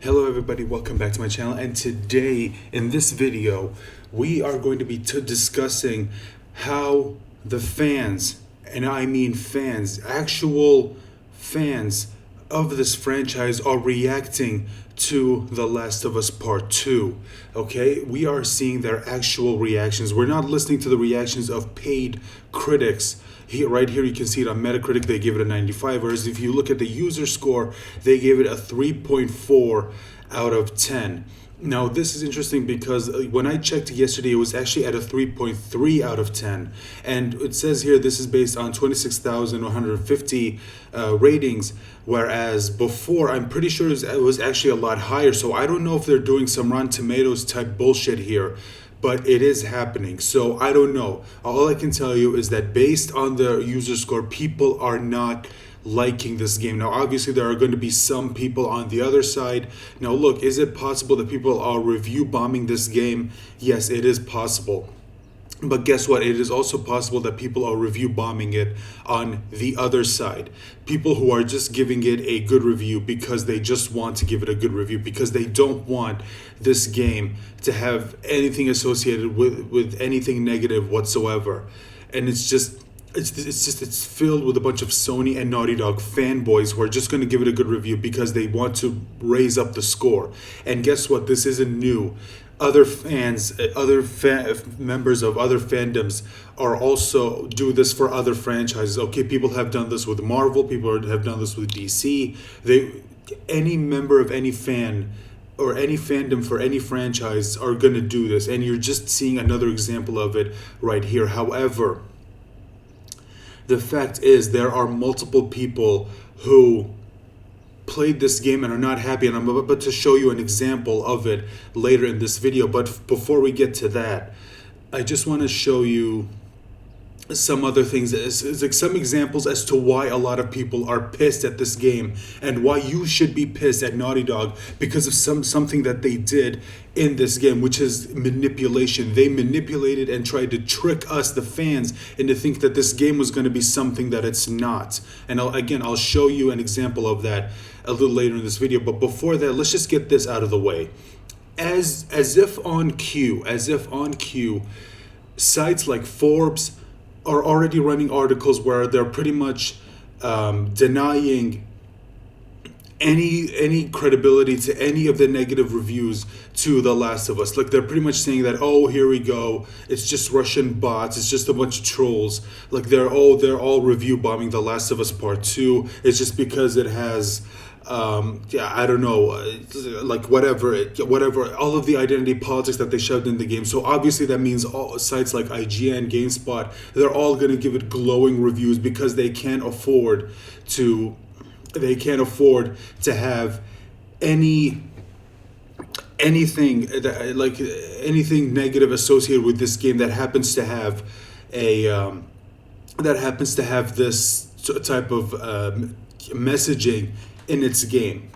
Hello everybody, welcome back to my channel, and today in this video we are going to be discussing how the fans, and I mean fans, actual fans of this franchise are reacting to The Last of Us Part 2. Okay, we are seeing their actual reactions. We're not listening to the reactions of paid critics. Here, right here, you can see it on Metacritic. They give it a 95. Whereas if you look at the user score, they gave it a 3.4 out of 10. Now, this is interesting because when I checked yesterday, it was actually at a 3.3 out of 10. And it says here this is based on 26,150 ratings, whereas before, I'm pretty sure it was actually a lot higher. So I don't know if they're doing some Rotten Tomatoes type bullshit here, but it is happening. So I don't know. All I can tell you is that based on the user score, people are not liking this game. Now, obviously, there are going to be some people on the other side. Now, look, is it possible that people are review bombing this game? Yes, it is possible. But guess what? It is also possible that people are review bombing it on the other side. People who are just giving it a good review because they just want to give it a good review, because they don't want this game to have anything associated with anything negative whatsoever. And it's filled with a bunch of Sony and Naughty Dog fanboys who are just going to give it a good review because they want to raise up the score. And guess what? This isn't new. Other fans, members of other fandoms are also do this for other franchises. Okay, people have done this with Marvel. People have done this with DC. Any member of any fan or any fandom for any franchise are going to do this. And you're just seeing another example of it right here. However, the fact is there are multiple people who played this game and are not happy, and I'm about to show you an example of it later in this video. But before we get to that, I just want to show you some other things. It's like some examples as to why a lot of people are pissed at this game and why you should be pissed at Naughty Dog because of something that they did in this game, which is manipulation. They manipulated and tried to trick us, the fans, into think that this game was going to be something that it's not. And I'll show you an example of that a little later in this video. But before that, let's just get this out of the way. As if on cue, sites like Forbes are already running articles where they're pretty much denying any credibility to any of the negative reviews to The Last of Us. Like, they're pretty much saying that, oh, here we go, it's just Russian bots, it's just a bunch of trolls. Like, they're all review bombing The Last of Us Part 2. It's just because it has I don't know, like whatever, all of the identity politics that they shoved in the game. So obviously that means all sites like IGN, GameSpot, they're all going to give it glowing reviews because they can't afford to have anything negative associated with this game that happens to have this type of messaging in its game.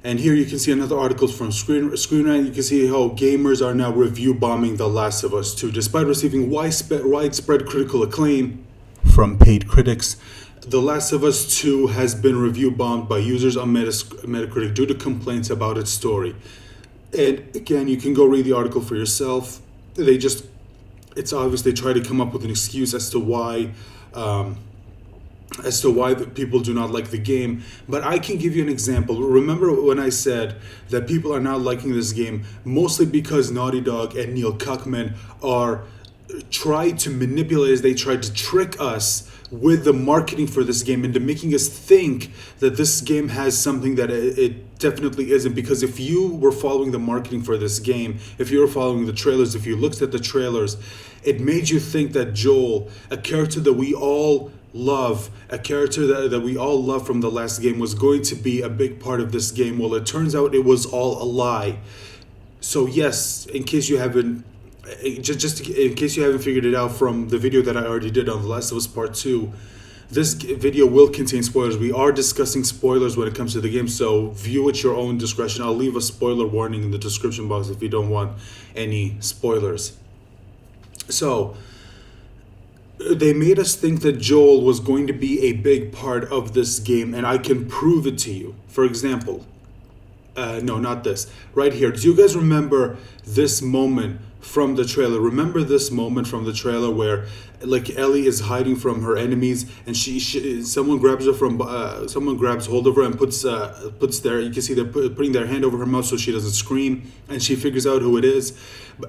And here you can see another article from Screen Rant. You can see how gamers are now review bombing The Last of Us 2. Despite receiving widespread critical acclaim from paid critics, The Last of Us 2 has been review bombed by users on Metacritic due to complaints about its story. And again, you can go read the article for yourself. It's obvious they try to come up with an excuse as to why the people do not like the game. But I can give you an example. Remember when I said that people are not liking this game mostly because Naughty Dog and Neil Cuckman tried to manipulate us. They tried to trick us with the marketing for this game into making us think that this game has something that it definitely isn't. Because if you were following the marketing for this game, if you were following the trailers, if you looked at the trailers, it made you think that Joel, a character that we all love, from the last game, was going to be a big part of this game. Well, it turns out it was all a lie. So yes, in case you haven't figured it out from the video that I already did on The Last of Us Part 2, this video will contain spoilers. We are discussing spoilers when it comes to the game, so view at your own discretion. I'll leave a spoiler warning in the description box if you don't want any spoilers. So they made us think that Joel was going to be a big part of this game, and I can prove it to you. For example, No, not this. Right here. Do you guys remember this moment from the trailer? Remember this moment from the trailer where, like, Ellie is hiding from her enemies, and someone grabs her from someone grabs hold of her and puts their, you can see they're putting their hand over her mouth so she doesn't scream, and she figures out who it is,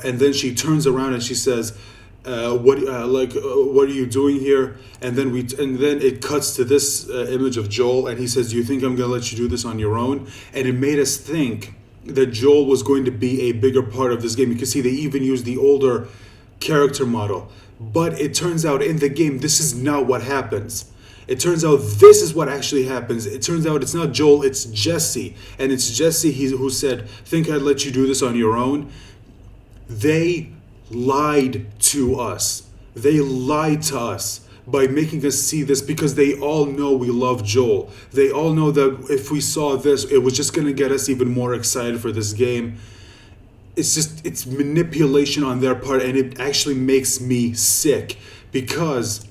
and then she turns around and she says, what are you doing here? And then it cuts to this image of Joel, and he says, do you think I'm gonna let you do this on your own? And it made us think that Joel was going to be a bigger part of this game. You can see they even used the older character model, but it turns out in the game this is not what happens. It turns out this is what actually happens. It turns out it's not Joel, it's Jesse, and it's Jesse who said, think I'd let you do this on your own? They lied to us. They lied to us by making us see this, because they all know we love Joel. They all know that if we saw this, it was just going to get us even more excited for this game. It's manipulation on their part, and it actually makes me sick, because,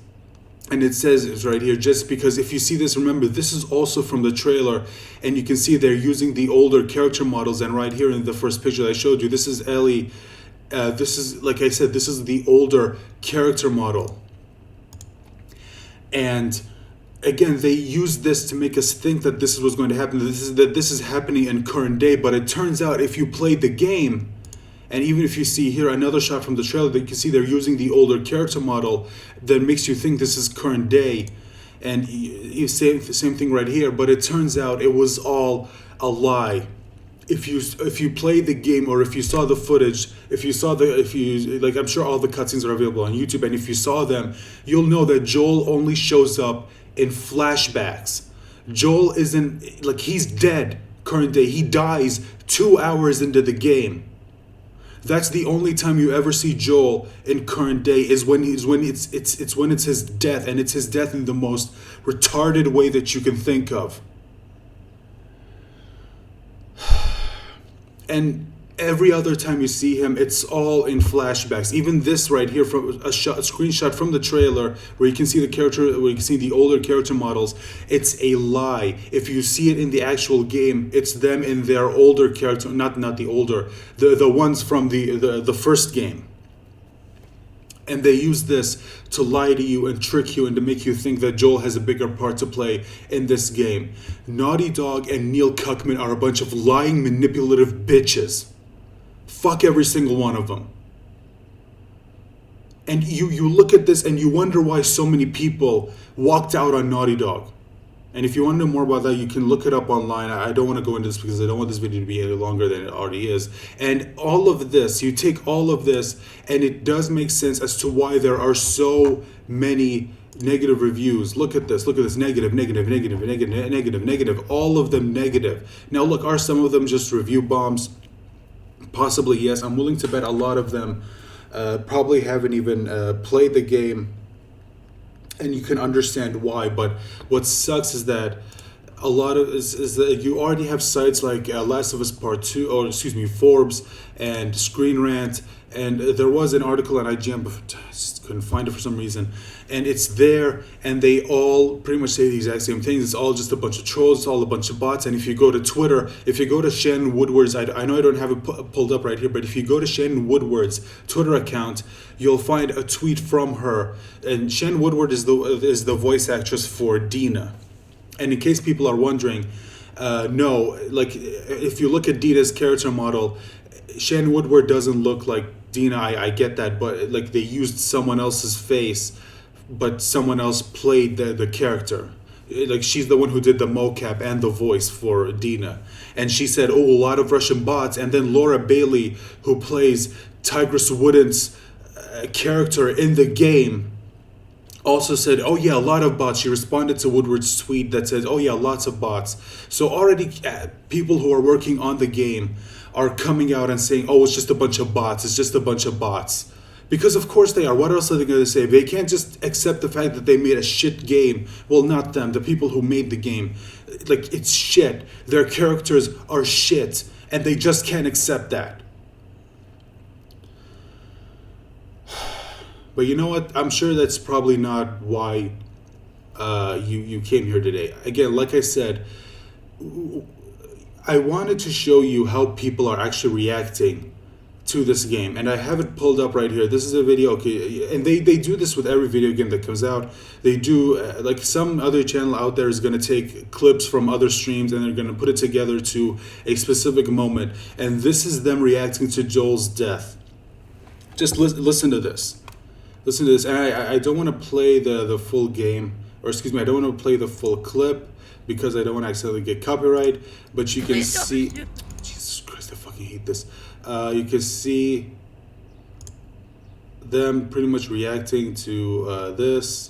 and it says it's right here, just because if you see this, remember, this is also from the trailer, and you can see they're using the older character models, and right here in the first picture that I showed you, this is Ellie. This is, like I said, this is the older character model. And again, they used this to make us think that this is what's going to happen, that this is happening in current day. But it turns out if you played the game, and even if you see here another shot from the trailer, that you can see they're using the older character model, that makes you think this is current day. And you say the same thing right here, but it turns out it was all a lie. If you played the game, or if you saw the footage, I'm sure all the cutscenes are available on YouTube, and if you saw them, you'll know that Joel only shows up in flashbacks. Joel isn't, like, he's dead current day. He dies 2 hours into the game. That's the only time you ever see Joel in current day, is when it's his death, and it's his death in the most retarded way that you can think of. And every other time you see him, it's all in flashbacks. Even this right here, from a screenshot from the trailer, where you can see the older character models, it's a lie. If you see it in the actual game, it's them in their older character, not the older, the ones from the first game. And they use this to lie to you and trick you and to make you think that Joel has a bigger part to play in this game. Naughty Dog and Neil Cuckman are a bunch of lying, manipulative bitches. Fuck every single one of them. And you look at this and you wonder why so many people walked out on Naughty Dog. And if you want to know more about that, you can look it up online. I don't want to go into this because I don't want this video to be any longer than it already is. And all of this, you take all of this, and it does make sense as to why there are so many negative reviews. Look at this, negative, all of them negative. Now look, are some of them just review bombs? Possibly, yes. I'm willing to bet a lot of them probably haven't even played the game. And you can understand why, but what sucks is that a lot of is that you already have sites like Last of Us Part 2, or excuse me, Forbes and Screen Rant, and there was an article on IGN, but I just couldn't find it for some reason, and it's there, and they all pretty much say the exact same things. It's all just a bunch of trolls, it's all a bunch of bots. And if you go to Twitter, if you go to Shannon Woodward's, I know I don't have it pulled up right here, but if you go to Shannon Woodward's Twitter account, you'll find a tweet from her. And Shannon Woodward is the voice actress for Dina. And in case people are wondering, no, like, if you look at Dina's character model, Shannon Woodward doesn't look like Dina. I get that, but like, they used someone else's face, but someone else played the character. Like, she's the one who did the mocap and the voice for Dina. And she said, oh, a lot of Russian bots. And then Laura Bailey, who plays Tigress Wooden's character in the game, also said, oh yeah, a lot of bots. She responded to Woodward's tweet that says, oh yeah, lots of bots. So already people who are working on the game are coming out and saying, oh, it's just a bunch of bots. It's just a bunch of bots. Because of course they are. What else are they going to say? They can't just accept the fact that they made a shit game. Well, not them, the people who made the game. Like, it's shit. Their characters are shit. And they just can't accept that. But you know what? I'm sure that's probably not why you came here today. Again, like I said, I wanted to show you how people are actually reacting to this game, and I have it pulled up right here. This is a video, okay, and they do this with every video game that comes out. They do, like some other channel out there is going to take clips from other streams and they're going to put it together to a specific moment, and this is them reacting to Joel's death. Just listen to this. Listen to this, and I don't want to play the full game, or excuse me, I don't want to play the full clip because I don't want to accidentally get copyright, but you can see, Jesus Christ, I fucking hate this. You can see them pretty much reacting to this.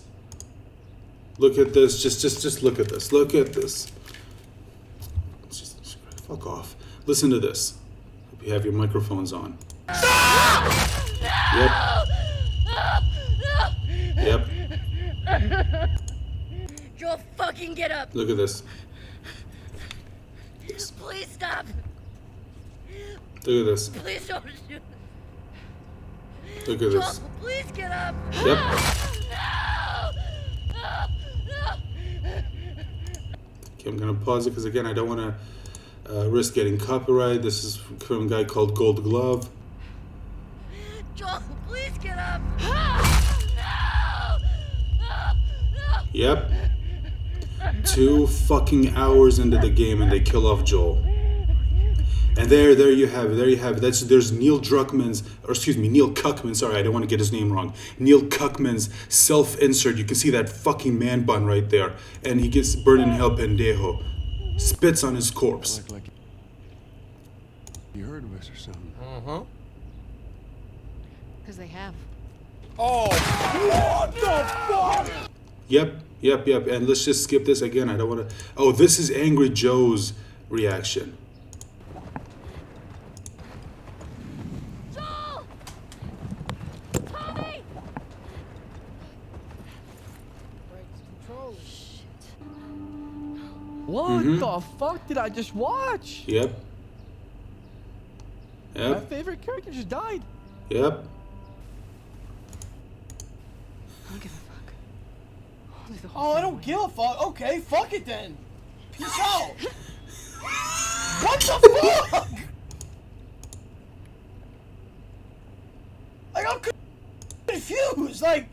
Look at this, just look at this, look at this. Just, fuck off. Listen to this. Hope you have your microphones on. Yep. Yep. Joel, fucking get up. Look at this. Please stop. Look at this. Please don't shoot. Look at this. Joel, please get up. Yep. Okay, I'm gonna pause it because again, I don't want to risk getting copyright. This is from a guy called Gold Glove. Joel, please get up. Yep. 2 fucking hours into the game and they kill off Joel. And there you have it. There you have it. There's Neil Cuckman. Sorry, I don't want to get his name wrong. Neil Cuckman's self-insert. You can see that fucking man bun right there. And he gets burned in hell, pendejo. Spits on his corpse. Like you heard of us or something. Uh-huh. Because they have. Oh, what the fuck? Yep. And let's just skip this again. I don't want to. Oh, this is Angry Joe's reaction. Joel! Tommy! What the fuck did I just watch? Yep. My favorite character just died. Yep. I don't give a fuck. Oh, I don't give a fuck. Okay, fuck it then. Peace out. What the fuck? Like, I'm confused. Like,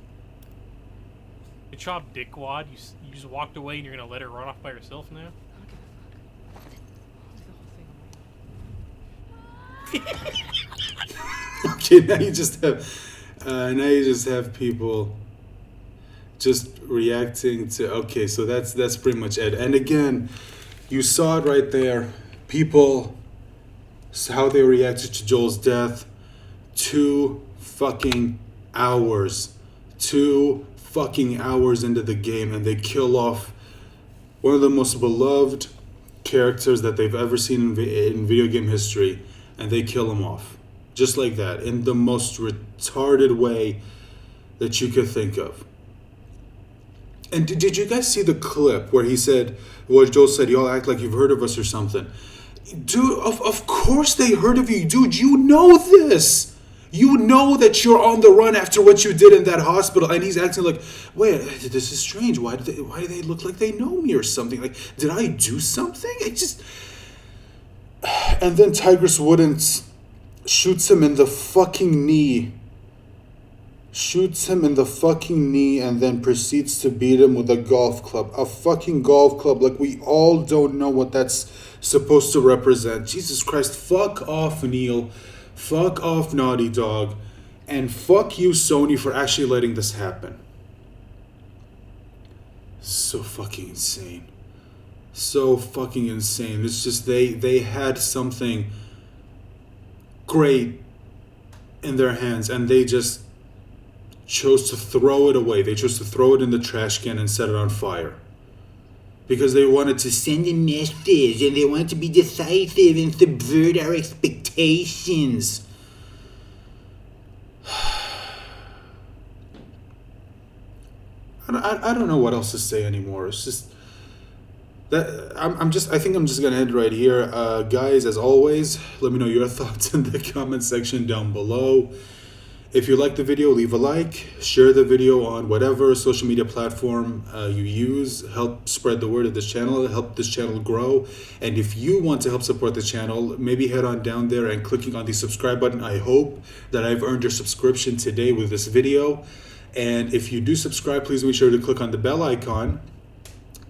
Good job, dickwad. You just walked away and you're gonna let her run off by herself now? Okay, now you just have people just reacting to. Okay, so that's pretty much it. And again, you saw it right there. People, how they reacted to Joel's death. 2 fucking hours. 2 fucking hours into the game, and they kill off one of the most beloved characters that they've ever seen in video game history, and they kill him off. Just like that, in the most retarded way that you could think of. And did you guys see the clip where he said, well, Joel said, y'all act like you've heard of us or something? Dude, of course they heard of you. Dude, you know this. You know that you're on the run after what you did in that hospital. And he's acting like, wait, this is strange. Why do they look like they know me or something? Like, did I do something? It just... And then Tigress Wooden shoots him in the fucking knee. Shoots him in the fucking knee and then proceeds to beat him with a golf club. A fucking golf club. Like, we all don't know what that's supposed to represent. Jesus Christ. Fuck off, Neil. Fuck off, Naughty Dog. And fuck you, Sony, for actually letting this happen. So fucking insane. So fucking insane. It's just they had something great in their hands and they just chose to throw it away. They chose to throw it in the trash can and set it on fire. Because they wanted to send a message and they wanted to be decisive and subvert our expectations. I don't know what else to say anymore. It's just that I think I'm just gonna end right here. Guys, as always, let me know your thoughts in the comment section down below. If you like the video, leave a like, share the video on whatever social media platform you use. Help spread the word of this channel, help this channel grow. And if you want to help support the channel, maybe head on down there and clicking on the subscribe button. I hope that I've earned your subscription today with this video. And if you do subscribe, please make sure to click on the bell icon.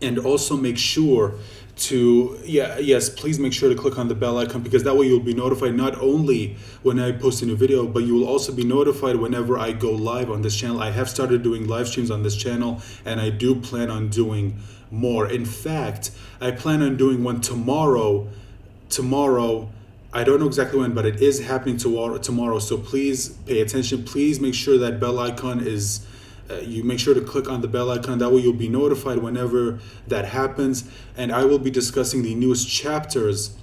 And also make sure please make sure to click on the bell icon, because that way you'll be notified not only when I post a new video, but you will also be notified whenever I go live on this channel. I have started doing live streams on this channel, and I do plan on doing more. In fact, I plan on doing one tomorrow. I don't know exactly when, but it is happening tomorrow. So please pay attention. Please make sure that bell icon is you make sure to click on the bell icon. That way you'll be notified whenever that happens. And I will be discussing the newest chapters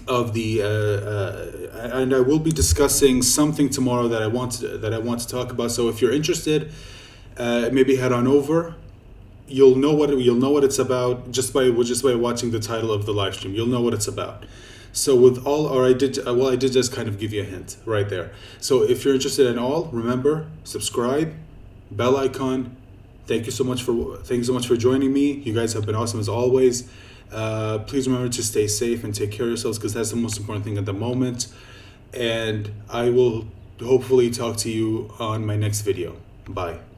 of the and I will be discussing something tomorrow that I want to talk about. So if you're interested, maybe head on over. You'll know what it's about just by watching the title of the live stream. You'll know what it's about. So I did just kind of give you a hint right there. So if you're interested in all, remember, subscribe, bell icon. Thank you so much for joining me. You guys have been awesome as always. Please remember to stay safe and take care of yourselves, because that's the most important thing at the moment. And I will hopefully talk to you on my next video. Bye.